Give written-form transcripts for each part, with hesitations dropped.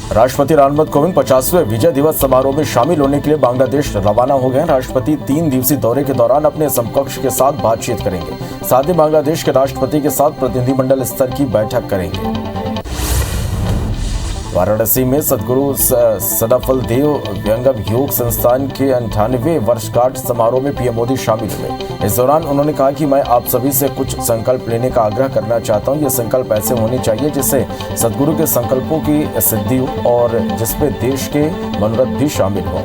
राष्ट्रपति रामनाथ कोविंद 50वें विजय दिवस समारोह में शामिल होने के लिए बांग्लादेश रवाना हो गए। राष्ट्रपति 3 दिवसीय दौरे के दौरान अपने समकक्ष के साथ बातचीत करेंगे। साथ ही बांग्लादेश के राष्ट्रपति के साथ प्रतिनिधिमंडल स्तर की बैठक करेंगे। वाराणसी में सदगुरु सदाफलदेव व्यंगम योग संस्थान के 98वें वर्षगांठ समारोह में पीएम मोदी शामिल हुए। इस दौरान उन्होंने कहा कि मैं आप सभी से कुछ संकल्प लेने का आग्रह करना चाहता हूं। ये संकल्प ऐसे होने चाहिए जिससे सदगुरु के संकल्पों की सिद्धि हो और जिसमें देश के मनोरथ भी शामिल हों।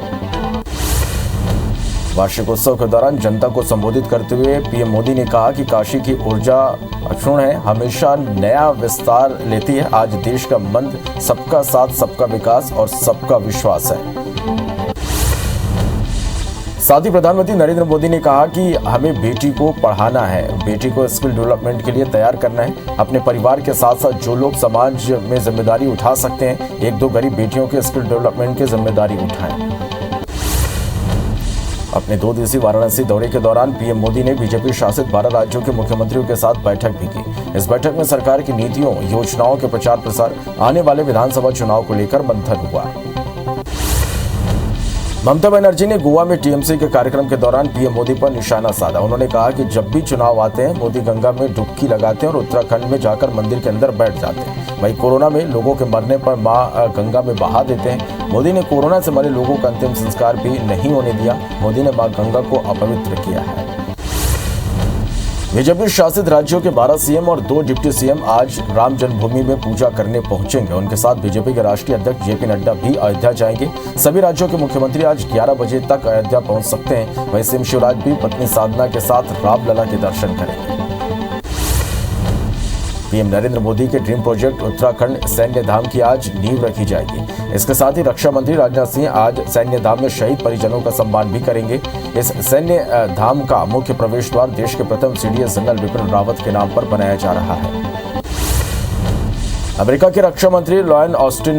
वार्षिक उत्सव के दौरान जनता को संबोधित करते हुए पीएम मोदी ने कहा कि काशी की ऊर्जा अक्षुण है, हमेशा नया विस्तार लेती है। आज देश का मंत्र सबका साथ, सबका विकास और सबका विश्वास है। साथ ही प्रधानमंत्री नरेंद्र मोदी ने कहा कि हमें बेटी को पढ़ाना है, बेटी को स्किल डेवलपमेंट के लिए तैयार करना है। अपने परिवार के साथ साथ जो लोग समाज में जिम्मेदारी उठा सकते हैं, 1-2 गरीब बेटियों के स्किल डेवलपमेंट की जिम्मेदारी उठाएं। अपने 2 दिवसीय वाराणसी दौरे के दौरान पीएम मोदी ने बीजेपी शासित 12 राज्यों के मुख्यमंत्रियों के साथ बैठक भी की। इस बैठक में सरकार की नीतियों, योजनाओं के प्रचार प्रसार, आने वाले विधानसभा चुनाव को लेकर मंथन हुआ। ममता बनर्जी ने गोवा में टीएमसी के कार्यक्रम के दौरान पीएम मोदी पर निशाना साधा। उन्होंने कहा कि जब भी चुनाव आते हैं, मोदी गंगा में डुबकी लगाते हैं और उत्तराखंड में जाकर मंदिर के अंदर बैठ जाते हैं। वहीं कोरोना में लोगों के मरने पर मां गंगा में बहा देते हैं। मोदी ने कोरोना से मरे लोगों का अंतिम संस्कार भी नहीं होने दिया। मोदी ने मां गंगा को अपवित्र किया है। बीजेपी शासित राज्यों के 12 सीएम और 2 डिप्टी सीएम आज राम जन्मभूमि में पूजा करने पहुंचेंगे। उनके साथ बीजेपी के राष्ट्रीय अध्यक्ष जेपी नड्डा भी अयोध्या जाएंगे। सभी राज्यों के मुख्यमंत्री आज 11 बजे तक अयोध्या पहुंच सकते हैं। वहीं सीएम शिवराज भी पत्नी साधना के साथ रामलला के दर्शन करेंगे। पीएम नरेंद्र मोदी के ड्रीम प्रोजेक्ट उत्तराखंड सैन्य धाम की आज नींव रखी जाएगी। इसके साथ ही रक्षा मंत्री राजनाथ सिंह आज सैन्य धाम में शहीद परिजनों का सम्मान भी करेंगे। इस सैन्य धाम का मुख्य प्रवेश द्वार देश के प्रथम सीडीएस जनरल विपिन रावत के नाम पर बनाया जा रहा है। अमेरिका के रक्षा मंत्री लॉयड ऑस्टिन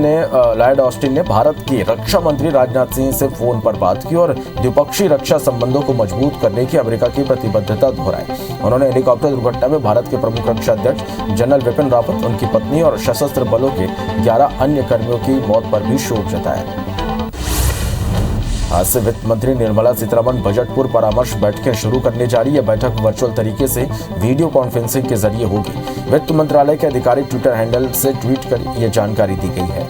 ने भारत के रक्षा मंत्री राजनाथ सिंह से फोन पर बात की और द्विपक्षीय रक्षा संबंधों को मजबूत करने की अमेरिका की प्रतिबद्धता दोहराई। उन्होंने हेलीकॉप्टर दुर्घटना में भारत के प्रमुख रक्षा अध्यक्ष जनरल विपिन रावत, उनकी पत्नी और सशस्त्र बलों के 11 अन्य कर्मियों की मौत पर भी शोक जताया। आज से वित्त मंत्री निर्मला सीतारमण बजट पूर्व परामर्श बैठकें शुरू करने जा रही है। बैठक वर्चुअल तरीके से वीडियो कॉन्फ्रेंसिंग के जरिए होगी। वित्त मंत्रालय के आधिकारिक ट्विटर हैंडल से ट्वीट कर यह जानकारी दी गई है।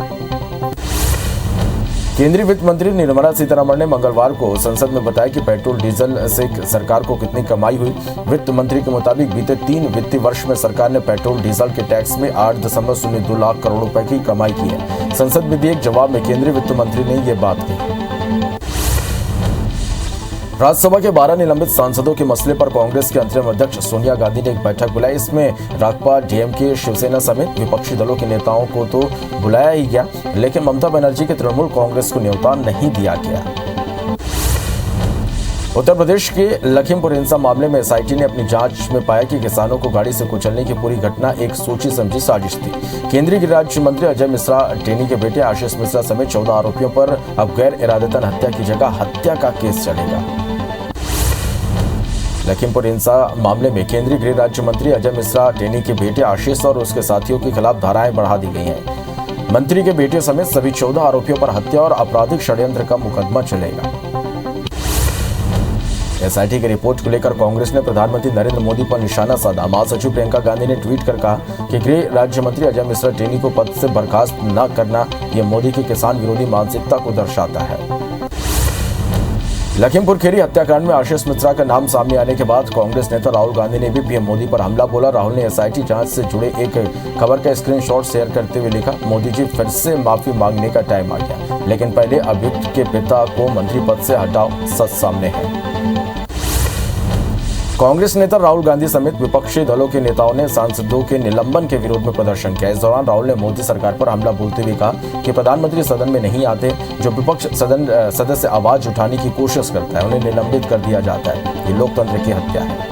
केंद्रीय वित्त मंत्री निर्मला सीतारमण ने मंगलवार को संसद में बताया कि पेट्रोल डीजल से सरकार को कितनी कमाई हुई। वित्त मंत्री के मुताबिक बीते 3 वित्तीय वर्ष में सरकार ने पेट्रोल डीजल के टैक्स में 8.02 लाख करोड़ रुपए की कमाई की है। संसद में दिए एक जवाब में केंद्रीय वित्त मंत्री ने ये बात कही। राज्यसभा के 12 निलंबित सांसदों के मसले पर कांग्रेस के अंतरिम अध्यक्ष सोनिया गांधी ने एक बैठक बुलाई। इसमें राकपा, डीएमके, शिवसेना समेत विपक्षी दलों के नेताओं को तो बुलाया ही गया, लेकिन ममता बनर्जी के तृणमूल कांग्रेस को न्योता नहीं दिया गया। उत्तर प्रदेश के लखीमपुर हिंसा मामले में एसआईटी ने अपनी जांच में पाया कि किसानों को गाड़ी से कुचलने की पूरी घटना एक सोची समझी साजिश थी। केंद्रीय गृह राज्य मंत्री अजय मिश्रा टेनी के बेटे आशीष मिश्रा समेत 14 आरोपियों पर अब गैर इरादतन हत्या की जगह हत्या का केस चलेगा। लखीमपुर हिंसा मामले में केंद्रीय गृह राज्य मंत्री अजय मिश्रा टेनी के बेटे आशीष और उसके साथियों के खिलाफ धाराएं बढ़ा दी गई हैं। मंत्री के बेटे समेत सभी 14 आरोपियों पर हत्या और आपराधिक षड्यंत्र का मुकदमा चलेगा। एसआईटी की रिपोर्ट को लेकर कांग्रेस ने प्रधानमंत्री नरेंद्र मोदी पर निशाना साधा। महासचिव प्रियंका गांधी ने ट्वीट कर कहा कि गृह राज्य मंत्री अजय मिश्रा टेनी को पद से बर्खास्त न करना यह मोदी की किसान विरोधी मानसिकता को दर्शाता है। लखीमपुर खीरी हत्याकांड में आशीष मिश्रा का नाम सामने आने के बाद कांग्रेस नेता राहुल गांधी ने भी पीएम मोदी पर हमला बोला। राहुल ने एसआईटी जांच से जुड़े एक खबर का स्क्रीनशॉट शेयर करते हुए लिखा, मोदी जी फिर से माफी मांगने का टाइम आ गया, लेकिन पहले अभियुक्त के पिता को मंत्री पद से हटाओ, सच सामने है। कांग्रेस नेता राहुल गांधी समेत विपक्षी दलों के नेताओं ने सांसदों के निलंबन के विरोध में प्रदर्शन किया। इस दौरान राहुल ने मोदी सरकार पर हमला बोलते हुए कहा कि प्रधानमंत्री सदन में नहीं आते, जो विपक्ष सदस्य आवाज उठाने की कोशिश करता है उन्हें निलंबित कर दिया जाता है। ये लोकतंत्र की हत्या है।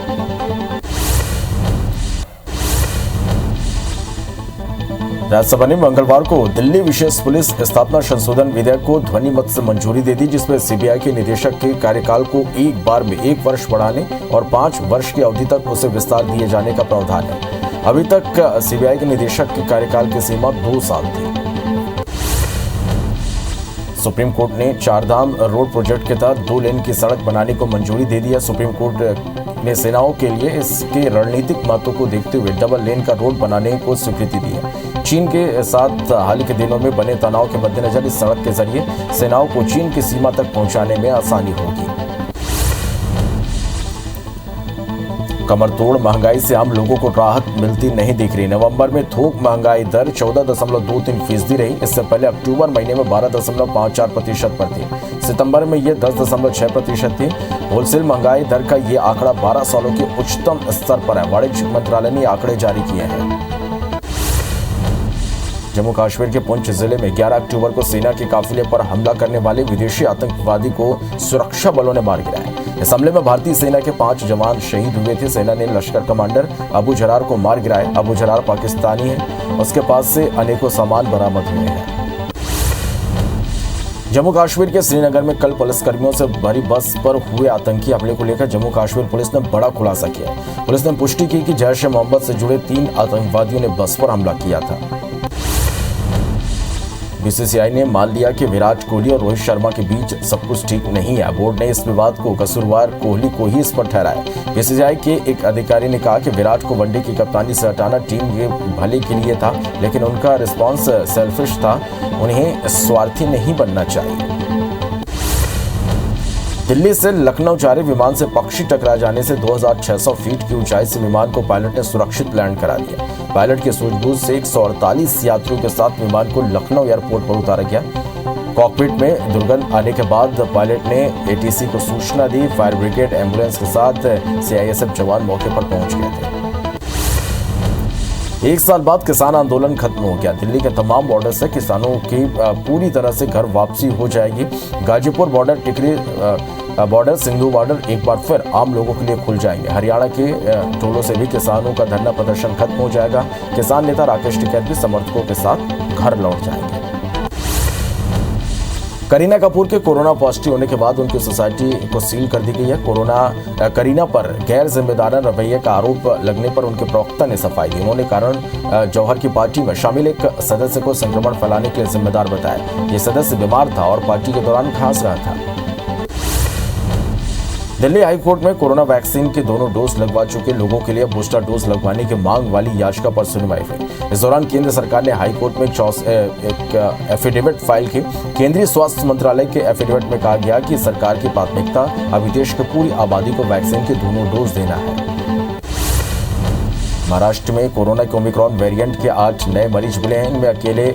राज्यसभा ने मंगलवार को दिल्ली विशेष पुलिस स्थापना संशोधन विधेयक को ध्वनि मत से मंजूरी दे दी, जिसमें सीबीआई के निदेशक के कार्यकाल को एक बार में 1 वर्ष बढ़ाने और 5 वर्ष की अवधि तक उसे विस्तार दिए जाने का प्रावधान है। अभी तक सीबीआई के निदेशक के कार्यकाल की सीमा 2 साल थी। सुप्रीम कोर्ट ने चारधाम रोड प्रोजेक्ट के तहत 2 लेन की सड़क बनाने को मंजूरी दे दी है। सुप्रीम कोर्ट ने सेनाओं के लिए इसके रणनीतिक महत्व को देखते हुए डबल लेन का रोड बनाने को स्वीकृति दी है। चीन के साथ हाल के दिनों में बने तनाव के मद्देनजर इस सड़क के जरिए सेनाओं को चीन की सीमा तक पहुंचाने में आसानी होगी। कमर तोड़ महंगाई से आम लोगों को राहत मिलती नहीं दिख रही। नवंबर में थोक महंगाई दर 14.23% रही। इससे पहले अक्टूबर महीने में 12.54% पर थी। सितंबर में यह 10.6% थी। होलसेल महंगाई दर का ये आंकड़ा 12 सालों के उच्चतम स्तर पर है। वाणिज्य मंत्रालय ने आंकड़े जारी किए हैं। जम्मू कश्मीर के पुंछ जिले में 11 अक्टूबर को सेना के काफिले पर हमला करने वाले विदेशी आतंकवादी को सुरक्षा बलों ने मार गिराया। इस हमले में भारतीय सेना के 5 जवान शहीद हुए थे। सेना ने लश्कर कमांडर अबू झरार को मार गिराया। अबू झरार पाकिस्तानी है। उसके पास से अनेकों सामान बरामद हुए हैं। जम्मू कश्मीर के श्रीनगर में कल पुलिसकर्मियों से भरी बस पर हुए आतंकी हमले को लेकर जम्मू कश्मीर पुलिस ने बड़ा खुलासा किया। पुलिस ने पुष्टि की कि जैश-ए-मोहम्मद से जुड़े 3 आतंकवादियों ने बस पर हमला किया था। बीसीसीआई ने मान लिया कि विराट कोहली और रोहित शर्मा के बीच सब कुछ ठीक नहीं है। बोर्ड ने इस विवाद को कसूरवार कोहली को ही इस पर ठहराया। बीसीसीआई के एक अधिकारी ने कहा कि विराट को वनडे की कप्तानी से हटाना टीम के भले के लिए था, लेकिन उनका रिस्पॉन्स सेल्फिश था। उन्हें स्वार्थी नहीं बनना चाहिए। दिल्ली से लखनऊ जा रहे विमान से पक्षी टकरा जाने से 2600 फीट की ऊंचाई से विमान को पायलट ने सुरक्षित लैंड करा दिया। पायलट के सूझबूझ से 148 यात्रियों के साथ विमान को लखनऊ एयरपोर्ट पर उतारा गया। कॉकपिट में दुर्गंध आने के बाद पायलट ने एटीसी को सूचना दी। फायर ब्रिगेड एम्बुलेंस के साथ सीआईएसएफ जवान मौके पर पहुंच गए थे। 1 साल बाद किसान आंदोलन खत्म हो गया। दिल्ली के तमाम बॉर्डर से किसानों की पूरी तरह से घर वापसी हो जाएगी। गाजीपुर बॉर्डर, टिकरी बॉर्डर, सिंधु बॉर्डर एक बार फिर आम लोगों के लिए खुल जाएंगे। हरियाणा के टोलों से भी किसानों का धरना प्रदर्शन खत्म हो जाएगा। किसान नेता राकेश टिकैत भी समर्थकों के साथ घर लौट जाएंगे। करीना कपूर के कोरोना पॉजिटिव होने के बाद उनकी सोसाइटी को सील कर दी गई है। करीना पर गैर जिम्मेदाराना रवैये का आरोप लगने पर उनके प्रवक्ता ने सफाई दी। उन्होंने कारण जौहर की पार्टी में शामिल एक सदस्य को संक्रमण फैलाने के लिए जिम्मेदार बताया। ये सदस्य बीमार था और पार्टी के दौरान खांस रहा था। दिल्ली हाई कोर्ट में कोरोना वैक्सीन के दोनों डोज लगवा चुके लोगों के लिए बूस्टर डोज लगवाने की मांग वाली याचिका पर सुनवाई हुई। इस दौरान केंद्र सरकार ने हाई कोर्ट में एक एफिडेविट फाइल की। केंद्रीय स्वास्थ्य मंत्रालय के एफिडेविट में कहा गया कि सरकार की प्राथमिकता अभी देश की पूरी आबादी को वैक्सीन के दोनों डोज देना है। महाराष्ट्र में कोरोना के ओमिक्रॉन वेरिएंट के 8 नए मरीज मिले हैं। इनमें अकेले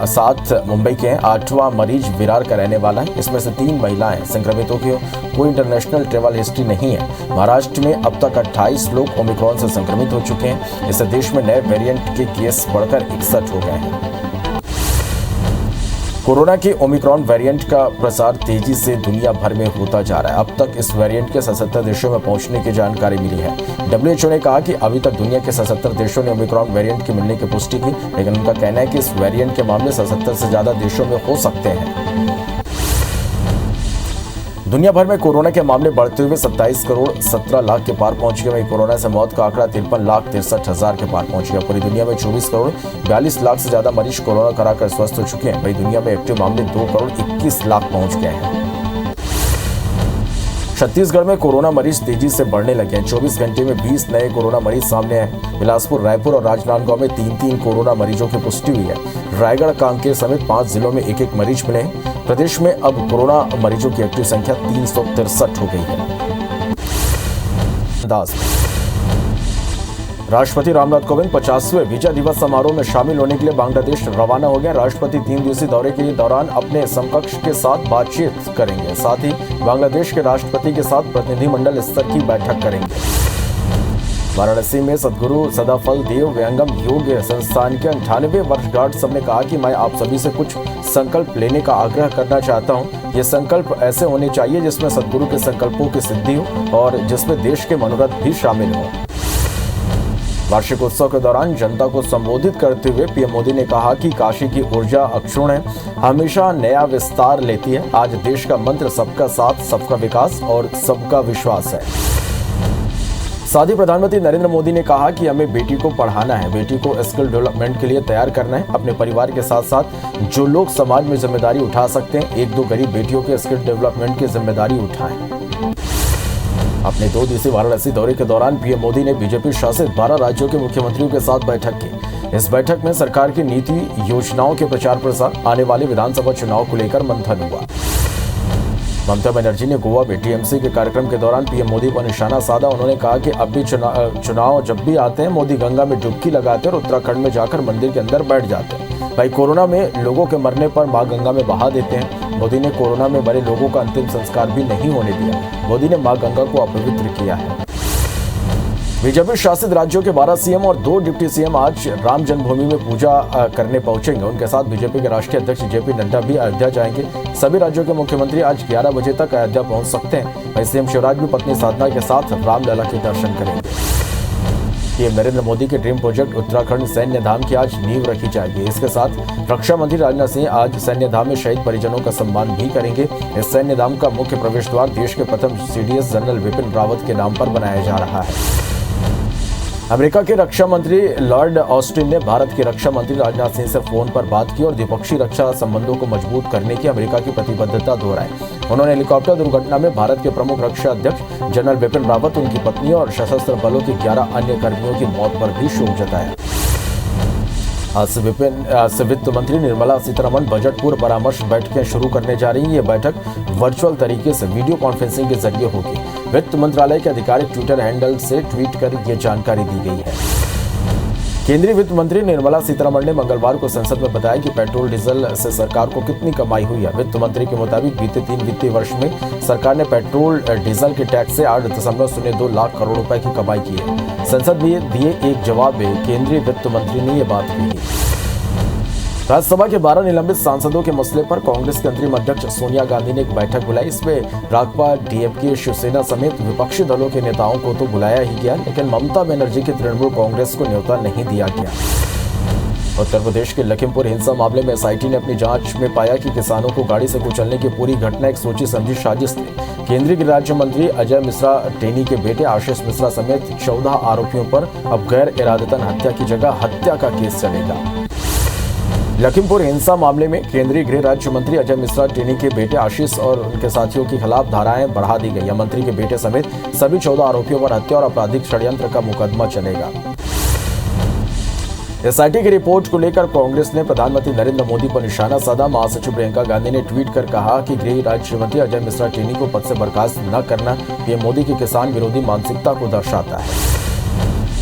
7 मुंबई के हैं। 8वां मरीज विरार का रहने वाला है। इसमें से 3 महिलाएं। संक्रमितों की कोई इंटरनेशनल ट्रैवल हिस्ट्री नहीं है। महाराष्ट्र में अब तक 28 लोग ओमिक्रॉन से संक्रमित हो चुके हैं। इससे देश में नए वेरिएंट के केस बढ़कर 61 हो गए हैं। कोरोना के ओमिक्रॉन वेरिएंट का प्रसार तेजी से दुनिया भर में होता जा रहा है। अब तक इस वेरिएंट के 77 देशों में पहुंचने की जानकारी मिली है। WHO ने कहा कि अभी तक दुनिया के 77 देशों ने ओमिक्रॉन वेरिएंट के मिलने की पुष्टि की, लेकिन उनका कहना है कि इस वेरिएंट के मामले 77 से ज्यादा देशों में हो सकते हैं। दुनिया भर में कोरोना के मामले बढ़ते हुए 27 करोड़ 17 लाख के पार पहुंच गए। वहीं कोरोना से मौत का आंकड़ा 53,63,000 के पार पहुंच गया। पूरी दुनिया में 24 करोड़ 42 लाख से ज्यादा मरीज कोरोना कराकर स्वस्थ हो चुके हैं। वहीं दुनिया में एक्टिव मामले 2 करोड़ 21 लाख पहुंच गए हैं। छत्तीसगढ़ में कोरोना मरीज तेजी से बढ़ने लगे हैं। 24 घंटे में 20 नए कोरोना मरीज सामने आए। बिलासपुर, रायपुर और राजनांदगांव में 3-3 कोरोना मरीजों की पुष्टि हुई है। रायगढ़, कांकेर समेत 5 जिलों में 1-1 मरीज मिले हैं। प्रदेश में अब कोरोना मरीजों की एक्टिव संख्या 363 हो गई है। राष्ट्रपति रामनाथ कोविंद 50वें विजय दिवस समारोह में शामिल होने के लिए बांग्लादेश रवाना हो गए। राष्ट्रपति 3 दिवसीय दौरे के दौरान अपने समकक्ष के साथ बातचीत करेंगे। साथ ही बांग्लादेश के राष्ट्रपति के साथ प्रतिनिधिमंडल स्तर की बैठक करेंगे। वाराणसी में सद्गुरु सदाफल देव व्यंगम योग संस्थान के 98वें वर्षगांठ सबने कहा कि मैं आप सभी से कुछ संकल्प लेने का आग्रह करना चाहता हूं। ये संकल्प ऐसे होने चाहिए जिसमें सद्गुरु के संकल्पों की सिद्धि हो और जिसमें देश के मनोरथ भी शामिल हो। वार्षिक उत्सव के दौरान जनता को संबोधित करते हुए पीएम मोदी ने कहा कि काशी की ऊर्जा अक्षुण्ण है, हमेशा नया विस्तार लेती है। आज देश का मंत्र सबका साथ, सबका विकास और सबका विश्वास है। साथ ही प्रधानमंत्री नरेंद्र मोदी ने कहा कि हमें बेटी को पढ़ाना है, बेटी को स्किल डेवलपमेंट के लिए तैयार करना है। अपने परिवार के साथ साथ जो लोग समाज में जिम्मेदारी उठा सकते हैं, 1-2 गरीब बेटियों के स्किल डेवलपमेंट की जिम्मेदारी उठाएं। अपने 2 दिवसीय वाराणसी दौरे के दौरान पीएम मोदी ने बीजेपी शासित 12 राज्यों के मुख्यमंत्रियों के साथ बैठक की। इस बैठक में सरकार की नीति योजनाओं के प्रचार प्रसार, आने वाले विधानसभा चुनाव को लेकर मंथन हुआ। ममता बनर्जी ने गोवा में टीएमसी के कार्यक्रम के दौरान पीएम मोदी पर निशाना साधा। उन्होंने कहा कि अब भी चुनाव जब भी आते हैं, मोदी गंगा में डुबकी लगाते हैं और उत्तराखंड में जाकर मंदिर के अंदर बैठ जाते हैं। भाई कोरोना में लोगों के मरने पर मां गंगा में बहा देते हैं। मोदी ने कोरोना में मरे लोगों का अंतिम संस्कार भी नहीं होने दिया। मोदी ने मां गंगा को अपवित्र किया है। बीजेपी शासित राज्यों के 12 सीएम और 2 डिप्टी सीएम आज राम जन्मभूमि में पूजा करने पहुंचेंगे। उनके साथ बीजेपी के राष्ट्रीय अध्यक्ष जेपी नड्डा भी अयोध्या जाएंगे। सभी राज्यों के मुख्यमंत्री आज 11 बजे तक अयोध्या पहुंच सकते हैं। वहीं सीएम शिवराज भी पत्नी साधना के साथ रामलला के दर्शन करेंगे। पीएम नरेंद्र मोदी के ड्रीम प्रोजेक्ट उत्तराखंड सैन्य धाम की आज नींव रखी जाएगी। इसके साथ रक्षा मंत्री राजनाथ सिंह आज सैन्य धाम में शहीद परिजनों का सम्मान भी करेंगे। इस सैन्य धाम का मुख्य प्रवेश द्वार देश के प्रथम सीडीएस जनरल विपिन रावत के नाम पर बनाया जा रहा है। अमेरिका के रक्षा मंत्री लॉर्ड ऑस्टिन ने भारत के रक्षा मंत्री राजनाथ सिंह से फोन पर बात की और द्विपक्षीय रक्षा संबंधों को मजबूत करने की अमेरिका की प्रतिबद्धता दोहराई। उन्होंने हेलीकॉप्टर दुर्घटना में भारत के प्रमुख रक्षा अध्यक्ष जनरल विपिन रावत, उनकी पत्नी और सशस्त्र बलों के 11 अन्य कर्मियों की मौत पर भी शोक जताया। आज से वित्त मंत्री निर्मला सीतारमण बजट पूर्व परामर्श बैठकें शुरू करने जा रही है। ये बैठक वर्चुअल तरीके से वीडियो कॉन्फ्रेंसिंग के जरिए होगी। वित्त मंत्रालय के आधिकारिक ट्विटर हैंडल से ट्वीट कर ये जानकारी दी गई है। केंद्रीय वित्त मंत्री निर्मला सीतारमण ने मंगलवार को संसद में बताया कि पेट्रोल डीजल से सरकार को कितनी कमाई हुई है। वित्त मंत्री के मुताबिक बीते 3 वित्तीय वर्ष में सरकार ने पेट्रोल डीजल के टैक्स से 8.02 लाख करोड़ रुपए की कमाई की है। संसद में दिए एक जवाब में केंद्रीय वित्त मंत्री ने यह बात कही। राज्यसभा के 12 निलंबित सांसदों के मसले पर कांग्रेस के अंतरिम अध्यक्ष सोनिया गांधी ने एक बैठक बुलाई। इसमें राकपा, डीएमके, शिवसेना समेत विपक्षी दलों के नेताओं को तो बुलाया ही गया, लेकिन ममता बनर्जी की तृणमूल कांग्रेस को न्योता नहीं दिया गया। उत्तर प्रदेश के लखीमपुर हिंसा मामले में एसआईटी ने अपनी जांच में पाया कि किसानों को गाड़ी से कुचलने की पूरी घटना एक सोची समझी साजिश थी। केंद्रीय गृह राज्य मंत्री अजय मिश्रा टेनी के बेटे आशीष मिश्रा समेत 14 आरोपियों पर अब गैर इरादतन हत्या की जगह हत्या का केस चलेगा। लखीमपुर हिंसा मामले में केंद्रीय गृह राज्य मंत्री अजय मिश्रा टेनी के बेटे आशीष और उनके साथियों के खिलाफ धाराएं बढ़ा दी गई। मंत्री के बेटे समेत सभी 14 आरोपियों पर हत्या और आपराधिक षड्यंत्र का मुकदमा चलेगा। एसआईटी की रिपोर्ट को लेकर कांग्रेस ने प्रधानमंत्री नरेंद्र मोदी पर निशाना साधा। महासचिव प्रियंका गांधी ने ट्वीट कर कहा कि गृह राज्य मंत्री अजय मिश्रा टेनी को पद से बर्खास्त न करना पीएम मोदी की किसान विरोधी मानसिकता को दर्शाता है।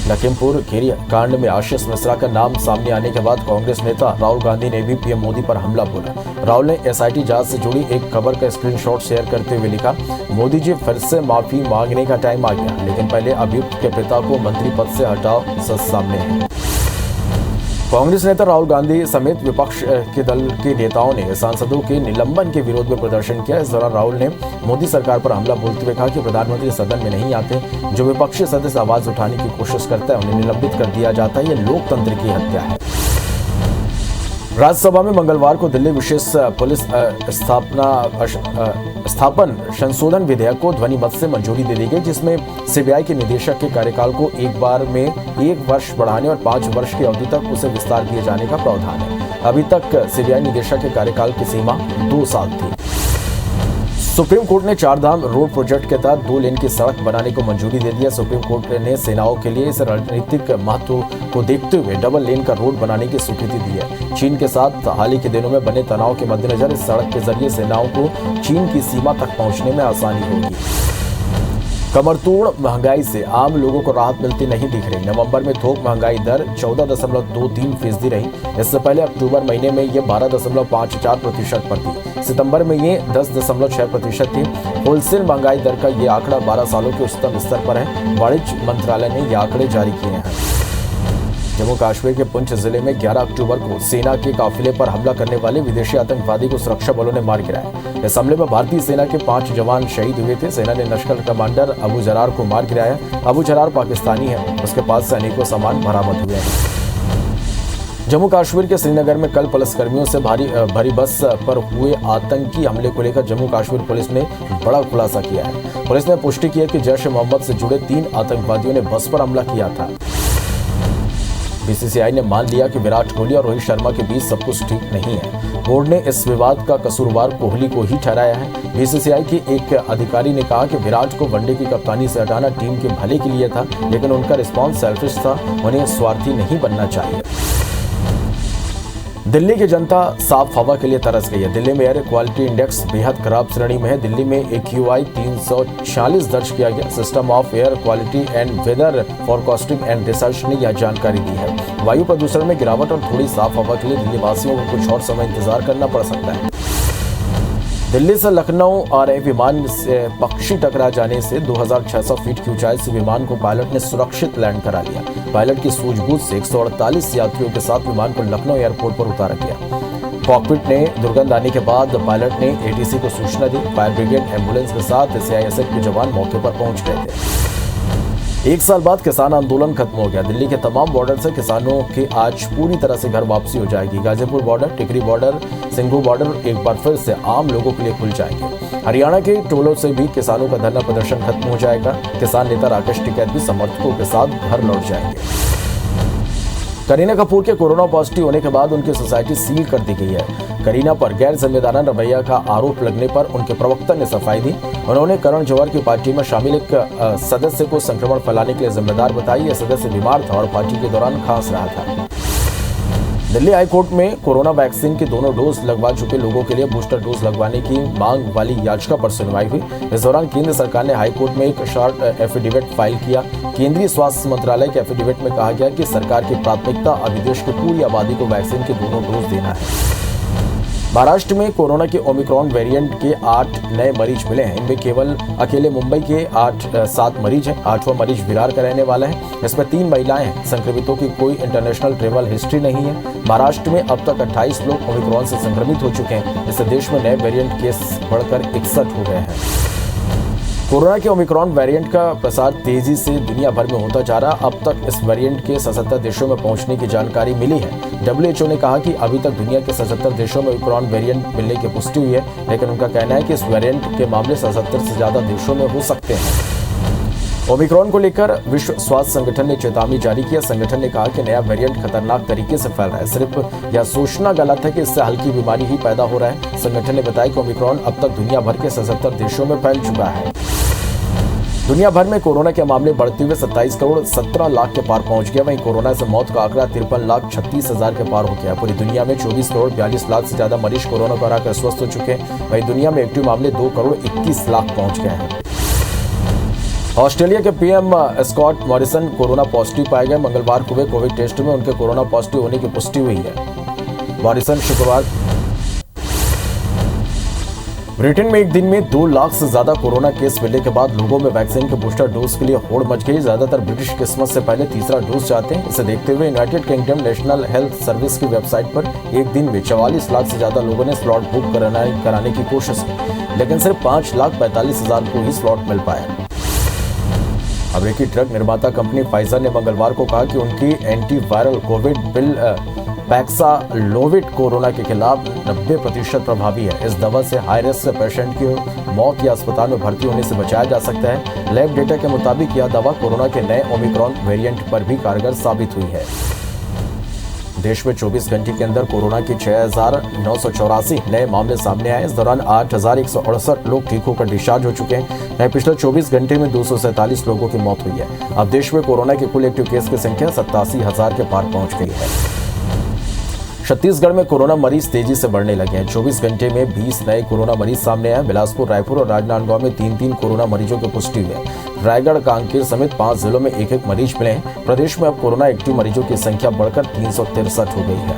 लखीमपुर खीरी कांड में आशीष मिश्रा का नाम सामने आने के बाद कांग्रेस नेता राहुल गांधी ने भी पीएम मोदी पर हमला बोला। राहुल ने एसआईटी जांच से जुड़ी एक खबर का स्क्रीनशॉट शेयर करते हुए लिखा, मोदी जी फिर से माफी मांगने का टाइम आ गया, लेकिन पहले अभियुक्त के पिता को मंत्री पद से हटाओ, सच सामने है। कांग्रेस नेता राहुल गांधी समेत विपक्ष के दल के नेताओं ने सांसदों के निलंबन के विरोध में प्रदर्शन किया। इस दौरान राहुल ने मोदी सरकार पर हमला बोलते हुए कहा कि प्रधानमंत्री सदन में नहीं आते, जो विपक्षी सदस्य आवाज उठाने की कोशिश करता है उन्हें निलंबित कर दिया जाता है। ये लोकतंत्र की हत्या है। राज्यसभा में मंगलवार को दिल्ली विशेष पुलिस स्थापन संशोधन विधेयक को ध्वनि मत से मंजूरी दे दी गई, जिसमें सीबीआई के निदेशक के कार्यकाल को एक बार में 1 वर्ष बढ़ाने और 5 वर्ष की अवधि तक उसे विस्तार दिए जाने का प्रावधान है। अभी तक सीबीआई निदेशक के कार्यकाल की सीमा 2 साल थी। सुप्रीम कोर्ट ने चारधाम रोड प्रोजेक्ट के तहत 2 लेन की सड़क बनाने को मंजूरी दे दिया। सुप्रीम कोर्ट ने सेनाओं के लिए इस रणनीतिक महत्व को देखते हुए डबल लेन का रोड बनाने की स्वीकृति दी है। चीन के साथ हाल ही के दिनों में बने तनाव के मद्देनजर इस सड़क के जरिए सेनाओं को चीन की सीमा तक पहुंचने में आसानी होगी। कमरतोड़ महंगाई से आम लोगों को राहत मिलती नहीं दिख रही। नवंबर में थोक महंगाई दर 14.23% रही। इससे पहले अक्टूबर महीने में ये 12.54% पर थी। सितंबर में ये 10.6% थी। होलसेल महंगाई दर का ये आंकड़ा 12 सालों के उच्चतम स्तर पर है। वाणिज्य मंत्रालय ने ये आंकड़े जारी किए हैं। जम्मू कश्मीर के पुंछ जिले में 11 अक्टूबर को सेना के काफिले पर हमला करने वाले विदेशी आतंकवादी को सुरक्षा बलों ने मार गिराया। इस हमले में भारतीय सेना के 5 जवान शहीद हुए थे। सेना ने लश्कर कमांडर अबू जरार को मार गिराया। अबू जरार पाकिस्तानी है। उसके पास से अनेकों सामान बरामद हुए हैं। जम्मू कश्मीर के श्रीनगर में कल पुलिसकर्मियों से भरी बस पर हुए आतंकी हमले को लेकर जम्मू कश्मीर पुलिस ने बड़ा खुलासा किया है। पुलिस ने पुष्टि की है कि जैश ए मोहम्मद से जुड़े 3 आतंकवादियों ने बस पर हमला किया था। बीसीसीआई ने मान लिया कि विराट कोहली और रोहित शर्मा के बीच सब कुछ ठीक नहीं है। बोर्ड ने इस विवाद का कसूरवार कोहली को ही ठहराया है। बीसीसीआई के एक अधिकारी ने कहा कि विराट को वनडे की कप्तानी से हटाना टीम के भले के लिए था, लेकिन उनका रिस्पॉन्स सेल्फिश था, उन्हें स्वार्थी नहीं बनना चाहिए। दिल्ली की जनता साफ हवा के लिए तरस गई है। दिल्ली में एयर क्वालिटी इंडेक्स बेहद खराब श्रेणी में है। दिल्ली में AQI 346 दर्ज किया गया। System of air quality and weather forecasting and research ने यह जानकारी दी है। वायु प्रदूषण में गिरावट और थोड़ी साफ हवा के लिए दिल्ली वासियों को कुछ और समय इंतजार करना पड़ सकता है। दिल्ली से लखनऊ आ रहे विमान से पक्षी टकरा जाने से 2600 फीट की ऊंचाई से विमान को पायलट ने सुरक्षित लैंड करा लिया। पायलट की सूझबूझ से 148 यात्रियों के साथ विमान को लखनऊ एयरपोर्ट पर उतारा गया। कॉकपिट ने दुर्गंध आने के बाद पायलट ने ATC को सूचना दी। फायर ब्रिगेड एम्बुलेंस के साथ CISF के जवान मौके पर पहुंच गए थे। 1 साल बाद किसान आंदोलन खत्म हो गया। दिल्ली के तमाम बॉर्डर से किसानों की आज पूरी तरह से घर वापसी हो जाएगी। गाजीपुर बॉर्डर, टिकरी बॉर्डर, सिंघू बॉर्डर एक बार फिर से आम लोगों के लिए खुल जाएंगे। हरियाणा के टोलों से भी किसानों का धरना प्रदर्शन खत्म हो जाएगा। किसान नेता राकेश टिकैत भी समर्थकों के साथ घर लौट जाएंगे। करीना कपूर के कोरोना पॉजिटिव होने के बाद उनकी सोसाइटी सील कर दी गई है। करीना पर गैर जिम्मेदाराना रवैया का आरोप लगने पर उनके प्रवक्ता ने सफाई दी। उन्होंने करण जौहर की पार्टी में शामिल एक सदस्य को संक्रमण फैलाने के लिए जिम्मेदार बताई। यह सदस्य बीमार था और पार्टी के दौरान खांस रहा था। दिल्ली हाईकोर्ट में कोरोना वैक्सीन के दोनों डोज लगवा चुके लोगों के लिए बूस्टर डोज लगवाने की मांग वाली याचिका पर सुनवाई हुई। इस दौरान केंद्र सरकार ने हाईकोर्ट में एक शॉर्ट एफिडेविट फाइल किया। केंद्रीय स्वास्थ्य मंत्रालय के एफिडेविट में कहा गया कि सरकार की प्राथमिकता अब देश की पूरी आबादी को वैक्सीन के दोनों डोज देना है। महाराष्ट्र में कोरोना के ओमिक्रॉन वेरिएंट के 8 नए मरीज मिले हैं। इनमें केवल अकेले मुंबई के 7 मरीज हैं। 8वां मरीज विरार का रहने वाला है। इसमें 3 महिलाएं हैं। संक्रमितों की कोई इंटरनेशनल ट्रेवल हिस्ट्री नहीं है। महाराष्ट्र में अब तक 28 लोग ओमिक्रॉन से संक्रमित हो चुके हैं। इससे देश में नए वेरिएंट केस बढ़कर 61 हो गए हैं। कोरोना के ओमिक्रॉन वेरिएंट का प्रसार तेजी से दुनिया भर में होता जा रहा। अब तक इस वेरिएंट के 77 देशों में पहुंचने की जानकारी मिली है। WHO ने कहा कि अभी तक दुनिया के 77 देशों में ओमिक्रॉन वेरिएंट मिलने की पुष्टि हुई है, लेकिन उनका कहना है कि इस वेरिएंट के मामले 77 से ज्यादा देशों में हो सकते हैं। ओमिक्रॉन को लेकर विश्व स्वास्थ्य संगठन ने चेतावनी जारी किया। संगठन ने कहा कि नया वेरिएंट खतरनाक तरीके से फैल रहा है। सिर्फ यह सोचना गलत है कि इससे हल्की बीमारी ही पैदा हो रहा है। संगठन ने बताया कि ओमिक्रॉन अब तक दुनिया भर के 77 देशों में फैल चुका है। दुनिया भर में कोरोना के मामले बढ़ते हुए 27 करोड़ 17 लाख के पार पहुंच गया। वहीं कोरोना से मौत का आंकड़ा 53 लाख 36 हजार के पार हो गया। पूरी दुनिया में 24 करोड़ 42 लाख से ज्यादा मरीज कोरोना को हराकर स्वस्थ हो चुके हैं। वहीं दुनिया में एक्टिव मामले 2 करोड़ 21 लाख पहुंच गए हैं। ऑस्ट्रेलिया के PM Scott Morrison corona positive पाए गए। मंगलवार को हुए कोविड टेस्ट में उनके कोरोना पॉजिटिव होने की पुष्टि हुई है। मॉरिसन शुक्रवार ब्रिटेन में एक दिन में 2 लाख से ज्यादा कोरोना केस मिलने के बाद लोगों में वैक्सीन के बूस्टर डोज के लिए होड़ मच गई। ज्यादातर ब्रिटिश क्रिसमस से पहले तीसरा डोज चाहते हैं। इसे देखते हुए United kingdom national health service की वेबसाइट पर एक दिन में 44 लाख से ज्यादा लोगों ने स्लॉट बुक कराने की कोशिश की, लेकिन सिर्फ 5,45,000 को ही स्लॉट मिल पाया। अमेरिकी ड्रग निर्माता कंपनी फाइजर ने मंगलवार को कहा कि उनकी एंटीवायरल कोविड पिल पैक्सालोविड कोरोना के खिलाफ 90% प्रभावी है। इस दवा से हाई रिस्क पेशेंट की मौत या अस्पताल में भर्ती होने से बचाया जा सकता है। लैब डेटा के मुताबिक यह दवा कोरोना के नए ओमिक्रॉन वेरिएंट पर भी कारगर साबित हुई है। देश में 24 घंटे के अंदर कोरोना के 6,984 नए मामले सामने आए। इस दौरान 8,168 लोग ठीक होकर डिस्चार्ज हो चुके हैं। पिछले 24 घंटे में 247 लोगों की मौत हुई है। अब देश में कोरोना के कुल एक्टिव केस की संख्या 87,000 के पार पहुंच गई है। छत्तीसगढ़ में कोरोना मरीज तेजी से बढ़ने लगे हैं। 24 घंटे में 20 नए कोरोना मरीज सामने आए। बिलासपुर, रायपुर और राजनांदगांव में 3-3 कोरोना मरीजों की पुष्टि हुई है। रायगढ़, कांकेर समेत 5 जिलों में 1-1 मरीज मिले हैं। प्रदेश में अब कोरोना एक्टिव मरीजों की संख्या बढ़कर 363 हो गई है।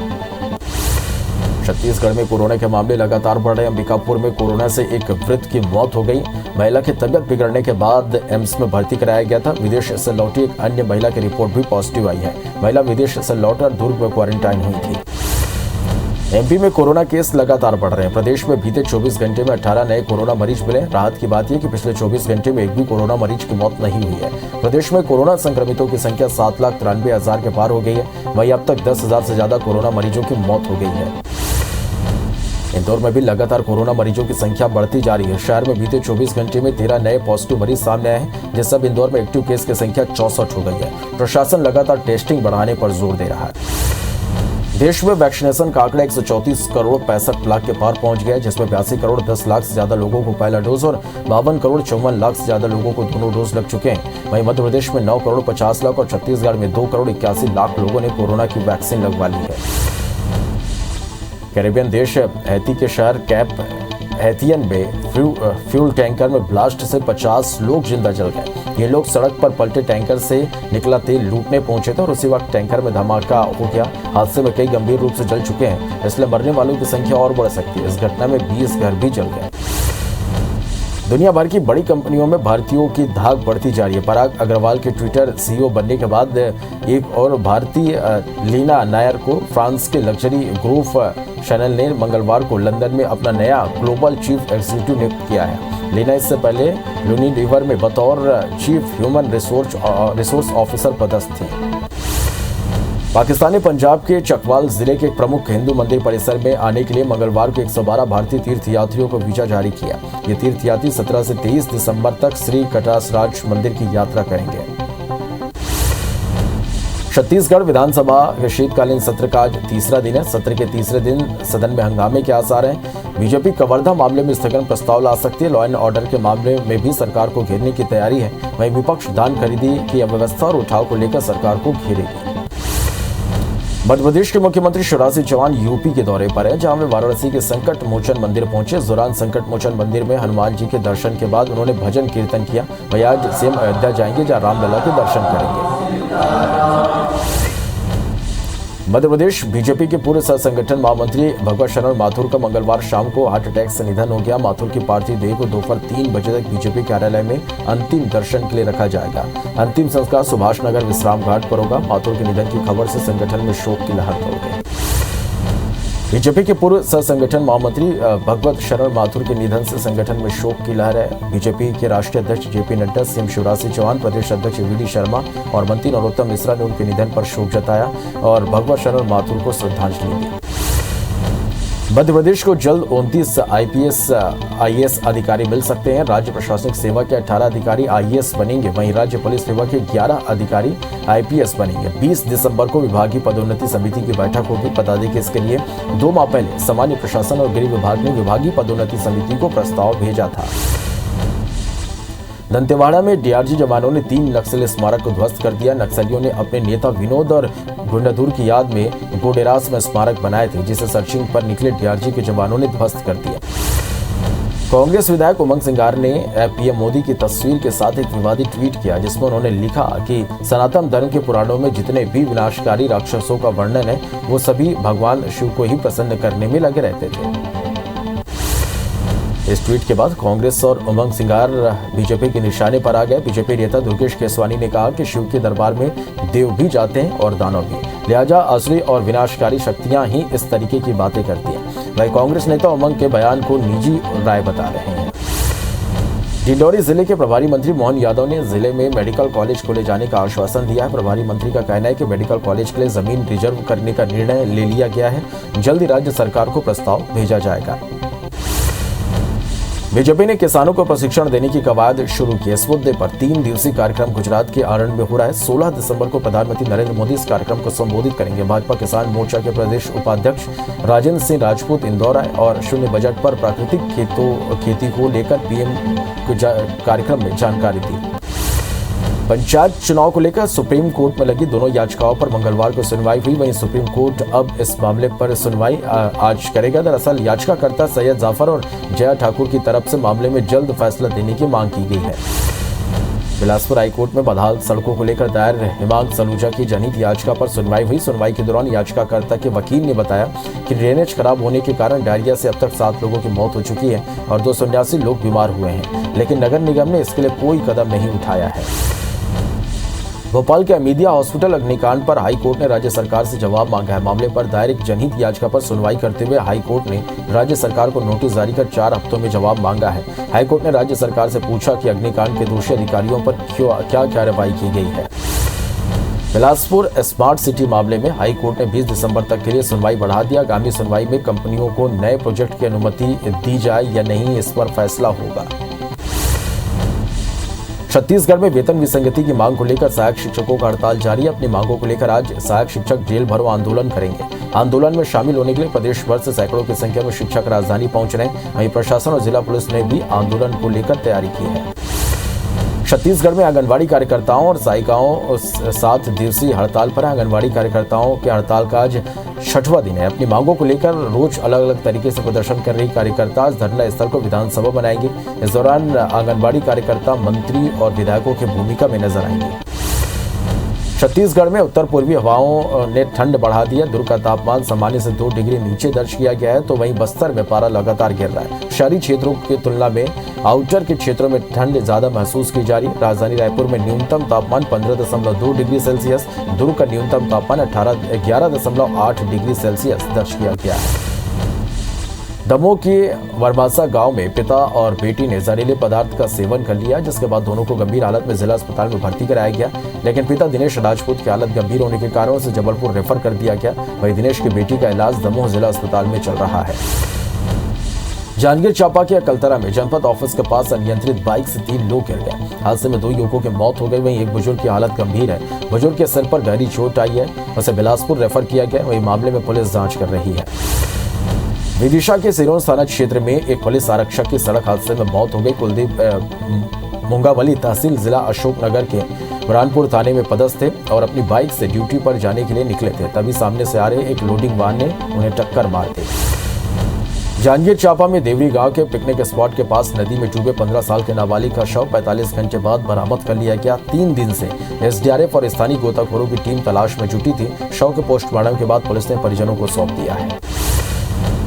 छत्तीसगढ़ में कोरोना के मामले लगातार बढ़ रहे हैं। अंबिकापुर में कोरोना से एक वृद्ध की मौत हो गई। महिला की तबियत बिगड़ने के बाद एम्स में भर्ती कराया गया था। विदेश से लौटी एक अन्य महिला की रिपोर्ट भी पॉजिटिव आई है। महिला विदेश से लौटकर दुर्ग में क्वारंटाइन हुई थी। एमपी में कोरोना केस लगातार बढ़ रहे हैं। प्रदेश में बीते 24 घंटे में 18 नए कोरोना मरीज मिले। राहत की बात यह कि पिछले 24 घंटे में एक भी कोरोना मरीज की मौत नहीं हुई है। प्रदेश में कोरोना संक्रमितों की संख्या 7,93,000 के पार हो गई है। वहीं अब तक 10,000 से ज्यादा कोरोना मरीजों की मौत हो गई है। इंदौर में भी लगातार कोरोना मरीजों की संख्या बढ़ती जा रही है। शहर में बीते 24 घंटे में 13 नए पॉजिटिव मरीज सामने आए हैं, जिससे अब इंदौर में एक्टिव केस की संख्या 64 हो गई है। प्रशासन लगातार टेस्टिंग बढ़ाने पर जोर दे रहा है। देश में वैक्सीनेशन का आंकड़ा 134 करोड़ 65 लाख के पार पहुंच गया है, जिसमें 82 करोड़ 10 लाख से ज्यादा लोगों को पहला डोज और 52 करोड़ 54 लाख से ज्यादा लोगों को दोनों डोज लग चुके हैं। वहीं मध्य प्रदेश में 9 करोड़ 50 लाख और छत्तीसगढ़ में 2 करोड़ 81 लाख लोगों ने कोरोना की वैक्सीन लगवा ली है। कैरेबियन देश हैती के शहर कैप हैतियन में फ्यूल टैंकर में ब्लास्ट से 50 लोग जिंदा जल गए। ये लोग सड़क पर पलटे टैंकर से निकला तेल लूटने पहुंचे थे और उसी वक्त टैंकर में धमाका हो गया। हादसे में कई गंभीर रूप से जल चुके हैं, इसलिए मरने वालों की संख्या और बढ़ सकती है। इस घटना में 20 घर भी जल गए। दुनिया भर की बड़ी कंपनियों में भारतीयों की धाक बढ़ती जा रही है। पराग अग्रवाल के ट्विटर सीईओ बनने के बाद एक और भारतीय लीना नायर को फ्रांस के लग्जरी ग्रुप शैनल ने मंगलवार को लंदन में अपना नया ग्लोबल चीफ एग्जीक्यूटिव नियुक्त किया है। लीना इससे पहले यूनिलीवर में बतौर चीफ ह्यूमन रिसोर्स ऑफिसर पदस्थ थी। पाकिस्तान ने पंजाब के चकवाल जिले के एक प्रमुख हिंदू मंदिर परिसर में आने के लिए मंगलवार को 112 भारतीय तीर्थयात्रियों को वीजा जारी किया। ये तीर्थयात्री 17 से 23 दिसंबर तक श्री कटासराज मंदिर की यात्रा करेंगे। छत्तीसगढ़ विधानसभा के शीतकालीन सत्र का आज तीसरा दिन है। सत्र के तीसरे दिन सदन में हंगामे के आसार हैं। बीजेपी कवर्धा मामले में स्थगन प्रस्ताव ला सकती है। लॉ एंड ऑर्डर के मामले में भी सरकार को घेरने की तैयारी है। वहीं विपक्ष धान खरीदी की अव्यवस्था और उठाव को लेकर सरकार को घेरेगी। मध्य प्रदेश के मुख्यमंत्री शिवराज सिंह चौहान यूपी के दौरे पर है, जहां वे वाराणसी के संकट मोचन मंदिर पहुंचे। इस दौरान संकट मोचन मंदिर में हनुमान जी के दर्शन के बाद उन्होंने भजन कीर्तन किया। वहीं आज सीएम अयोध्या जाएंगे, जहां रामलला के दर्शन करेंगे। मध्य प्रदेश बीजेपी के पूर्व सह संगठन महामंत्री भगवत शरण माथुर का मंगलवार शाम को हार्ट अटैक से निधन हो गया। माथुर की पार्थिव देह को दोपहर 3 बजे तक बीजेपी कार्यालय में अंतिम दर्शन के लिए रखा जाएगा। अंतिम संस्कार सुभाष नगर विश्राम घाट पर होगा। माथुर के निधन की खबर से संगठन में शोक की लहर दौड़ गई। बीजेपी के पूर्व सह संगठन महामंत्री भगवत शरण माथुर के निधन से संगठन में शोक की लहर है। बीजेपी के राष्ट्रीय अध्यक्ष जेपी नड्डा, सीएम शिवराज सिंह चौहान, प्रदेश अध्यक्ष वीडी शर्मा और मंत्री नरोत्तम मिश्रा ने उनके निधन पर शोक जताया और भगवत शरण माथुर को श्रद्धांजलि दी। मध्य प्रदेश को जल्द 29 आईएएस अधिकारी मिल सकते हैं। राज्य प्रशासनिक सेवा के 18 अधिकारी आईएएस बनेंगे। वहीं राज्य पुलिस सेवा के 11 अधिकारी आईपीएस बनेंगे। 20 दिसंबर को विभागीय पदोन्नति समिति की बैठक होगी। बता दें कि इसके लिए 2 माह पहले सामान्य प्रशासन और गृह विभाग ने विभागीय पदोन्नति समिति को प्रस्ताव भेजा था। दंतेवाड़ा में डीआरजी जवानों ने 3 नक्सली स्मारक को ध्वस्त कर दिया। नक्सलियों ने अपने नेता विनोद और गुंडाधुर की याद में गोडेरास में स्मारक बनाए थे, जिसे सर्चिंग पर निकले डीआरजी के जवानों ने ध्वस्त कर दिया। कांग्रेस विधायक उमंग सिंगार ने पीएम मोदी की तस्वीर के साथ एक विवादित ट्वीट किया, जिसमें उन्होंने लिखा कि सनातन धर्म के पुराणों में जितने भी विनाशकारी राक्षसों का वर्णन है, वो सभी भगवान शिव को ही प्रसन्न करने में लगे रहते थे। इस ट्वीट के बाद कांग्रेस और उमंग सिंगार बीजेपी के निशाने पर आ गए। बीजेपी नेता दुर्गेश केसवानी ने कहा कि शिव के दरबार में देव भी जाते हैं और दानव भी, लिहाजा असुरी और विनाशकारी शक्तियां ही इस तरीके की बातें करती हैं। वहीं कांग्रेस नेता उमंग के बयान को निजी राय बता रहे हैं। डिंडौरी जिले के प्रभारी मंत्री मोहन यादव ने जिले में मेडिकल कॉलेज खोले जाने का आश्वासन दिया है। प्रभारी मंत्री का कहना है कि मेडिकल कॉलेज के लिए जमीन रिजर्व करने का निर्णय ले लिया गया है। जल्द ही राज्य सरकार को प्रस्ताव भेजा जाएगा। बीजेपी ने किसानों को प्रशिक्षण देने की कवायद शुरू की। इस मुद्दे पर 3 दिवसीय कार्यक्रम गुजरात के आणंद में हो रहा है। 16 दिसंबर को प्रधानमंत्री नरेंद्र मोदी इस कार्यक्रम को संबोधित करेंगे। भाजपा किसान मोर्चा के प्रदेश उपाध्यक्ष राजेंद्र सिंह राजपूत इंदौर आए और शून्य बजट पर प्राकृतिक खेती को लेकर पीएम कार्यक्रम में जानकारी दी। पंचायत चुनाव को लेकर सुप्रीम कोर्ट में लगी दोनों याचिकाओं पर मंगलवार को सुनवाई हुई। वहीं सुप्रीम कोर्ट अब इस मामले पर सुनवाई आज करेगा। दरअसल याचिकाकर्ता सैयद जाफर और जया ठाकुर की तरफ से मामले में जल्द फैसला देने की मांग की गई है। बिलासपुर हाईकोर्ट में बदहाल सड़कों को लेकर दायर हिमांग सलूजा की जनहित याचिका पर सुनवाई हुई। सुनवाई के दौरान याचिकाकर्ता के वकील ने बताया कि ड्रेनेज खराब होने के कारण डायरिया से अब तक 7 लोगों की मौत हो चुकी है और 279 लोग बीमार हुए हैं, लेकिन नगर निगम ने इसके लिए कोई कदम नहीं उठाया है। भोपाल के अमीदिया हॉस्पिटल अग्निकांड पर हाई कोर्ट ने राज्य सरकार से जवाब मांगा है। मामले पर दायर एक जनहित याचिका पर सुनवाई करते हुए हाई कोर्ट ने राज्य सरकार को नोटिस जारी कर 4 हफ्तों में जवाब मांगा है। हाई कोर्ट ने राज्य सरकार से पूछा कि अग्निकांड के दोषी अधिकारियों पर क्या कार्रवाई की गई है। बिलासपुर स्मार्ट सिटी मामले में हाई कोर्ट ने 20 दिसंबर तक के लिए सुनवाई बढ़ा दिया। आगामी सुनवाई में कंपनियों को नए प्रोजेक्ट की अनुमति दी जाए या नहीं, इस पर फैसला होगा। छत्तीसगढ़ में वेतन विसंगति की मांग को लेकर सहायक शिक्षकों का हड़ताल जारी है। अपनी मांगों को लेकर आज सहायक शिक्षक जेल भरो आंदोलन करेंगे। आंदोलन में शामिल होने के लिए प्रदेश भर से सैकड़ों की संख्या में शिक्षक राजधानी पहुंच रहे हैं। वहीं प्रशासन और जिला पुलिस ने भी आंदोलन को लेकर तैयारी की है। छत्तीसगढ़ में आंगनबाड़ी कार्यकर्ताओं और सहायिकाओं 7 दिवसीय हड़ताल पर है। आंगनबाड़ी कार्यकर्ताओं के हड़ताल का आज 6वां दिन है। अपनी मांगों को लेकर रोज अलग अलग तरीके से प्रदर्शन कर रही कार्यकर्ता आज धरना स्थल को विधानसभा बनाएंगे। इस दौरान आंगनबाड़ी कार्यकर्ता मंत्री और विधायकों की भूमिका में नजर आएंगे। छत्तीसगढ़ में उत्तर पूर्वी हवाओं ने ठंड बढ़ा दी है। दुर्ग का तापमान सामान्य से 2 डिग्री नीचे दर्ज किया गया है, तो वहीं बस्तर में पारा लगातार गिर रहा है। शहरी क्षेत्रों की तुलना में आउटर के क्षेत्रों में ठंड ज्यादा महसूस की जा रही है। राजधानी रायपुर में न्यूनतम तापमान 15.2 डिग्री सेल्सियस, दुर्ग का न्यूनतम तापमान 11.8 डिग्री सेल्सियस दर्ज किया गया है। दमोह के वरमासा गांव में पिता और बेटी ने जहरीले पदार्थ का सेवन कर लिया, जिसके बाद दोनों को गंभीर हालत में जिला अस्पताल में भर्ती कराया गया। लेकिन पिता दिनेश राजपूत की हालत गंभीर होने के कारण उसे जबलपुर रेफर कर दिया गया। वहीं दिनेश की बेटी का इलाज दमोह जिला अस्पताल में चल रहा है। जांजगीर चांपा के अकलतरा में जनपद ऑफिस के पास अनियंत्रित बाइक से 3 लोग गिर गए। हादसे में 2 युवकों की मौत हो गई। वहीं एक बुजुर्ग की हालत गंभीर है। बुजुर्ग के सिर पर गहरी चोट आई है, उसे बिलासपुर रेफर किया गया। वहीं मामले में पुलिस जांच कर रही है। विदिशा के सिरोंज थाना क्षेत्र में एक पुलिस आरक्षक की सड़क हादसे में मौत हो गई। कुलदीप मुंगावली तहसील जिला अशोकनगर के बुरहानपुर थाने में पदस्थ थे और अपनी बाइक से ड्यूटी पर जाने के लिए निकले थे, तभी सामने से आ रहे एक लोडिंग वाहन ने उन्हें टक्कर मार दी। जांजगीर चांपा में देवरी गांव के पिकनिक स्पॉट के पास नदी में डूबे 15 साल के नाबालिग का शव 45 घंटे बाद बरामद कर लिया गया। 3 दिन से एसडीआरएफ और स्थानीय गोताखोरों की टीम तलाश में जुटी थी। शव के पोस्टमार्टम के बाद पुलिस ने परिजनों को सौंप दिया है।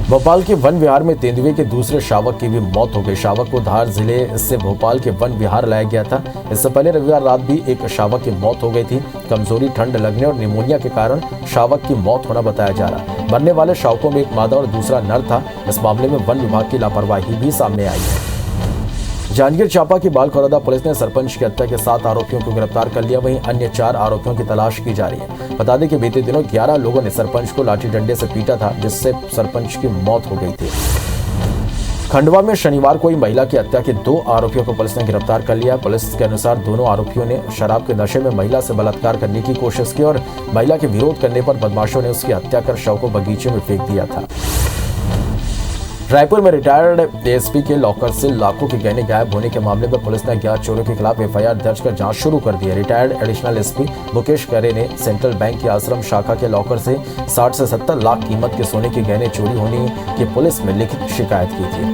भोपाल के वन विहार में तेंदुए के दूसरे शावक की भी मौत हो गई। शावक को धार जिले से भोपाल के वन विहार लाया गया था। इससे पहले रविवार रात भी एक शावक की मौत हो गई थी। कमजोरी, ठंड लगने और निमोनिया के कारण शावक की मौत होना बताया जा रहा। मरने वाले शावकों में एक मादा और दूसरा नर था। इस मामले में वन विभाग की लापरवाही भी सामने आई है। जांजगीर चांपा की बालखौरदा पुलिस ने सरपंच की हत्या के 7 आरोपियों को गिरफ्तार कर लिया। वहीं अन्य 4 आरोपियों की तलाश की जा रही है। बता दें कि बीते दिनों 11 लोगों ने सरपंच को लाठी डंडे से पीटा था, जिससे सरपंच की मौत हो गई थी। खंडवा में शनिवार को ही महिला की हत्या के 2 आरोपियों को पुलिस ने गिरफ्तार कर लिया। पुलिस के अनुसार दोनों आरोपियों ने शराब के नशे में महिला से बलात्कार करने की कोशिश की और महिला के विरोध करने पर बदमाशों ने उसकी हत्या कर शव को बगीचे में फेंक दिया था। रायपुर में रिटायर्ड एएसपी के लॉकर से लाखों के गहने गायब होने के मामले में पुलिस ने अज्ञात चोरों के खिलाफ एफआईआर दर्ज कर जांच शुरू कर दी है। रिटायर्ड एडिशनल एसपी मुकेश खरे ने सेंट्रल बैंक की आश्रम शाखा के लॉकर से 60 से 70 लाख कीमत के सोने के गहने चोरी होने की पुलिस में लिखित शिकायत की थी।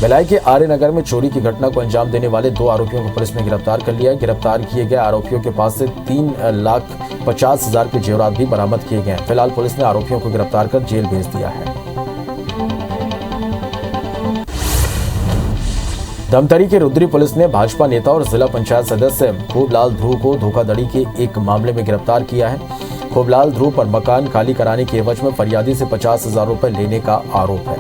भिलाई के आर्य नगर में चोरी की घटना को अंजाम देने वाले 2 आरोपियों को पुलिस ने गिरफ्तार कर लिया है। गिरफ्तार किए गए आरोपियों के पास से 3,50,000 के जेवरात भी बरामद किए गए हैं। फिलहाल पुलिस ने आरोपियों को गिरफ्तार कर जेल भेज दिया है। धमतरी के रुद्री पुलिस ने भाजपा नेता और जिला पंचायत सदस्य खूबलाल ध्रुव को धोखाधड़ी के एक मामले में गिरफ्तार किया है। खूबलाल ध्रुव पर मकान खाली कराने के एवज में फरियादी से 50,000 रुपए लेने का आरोप है।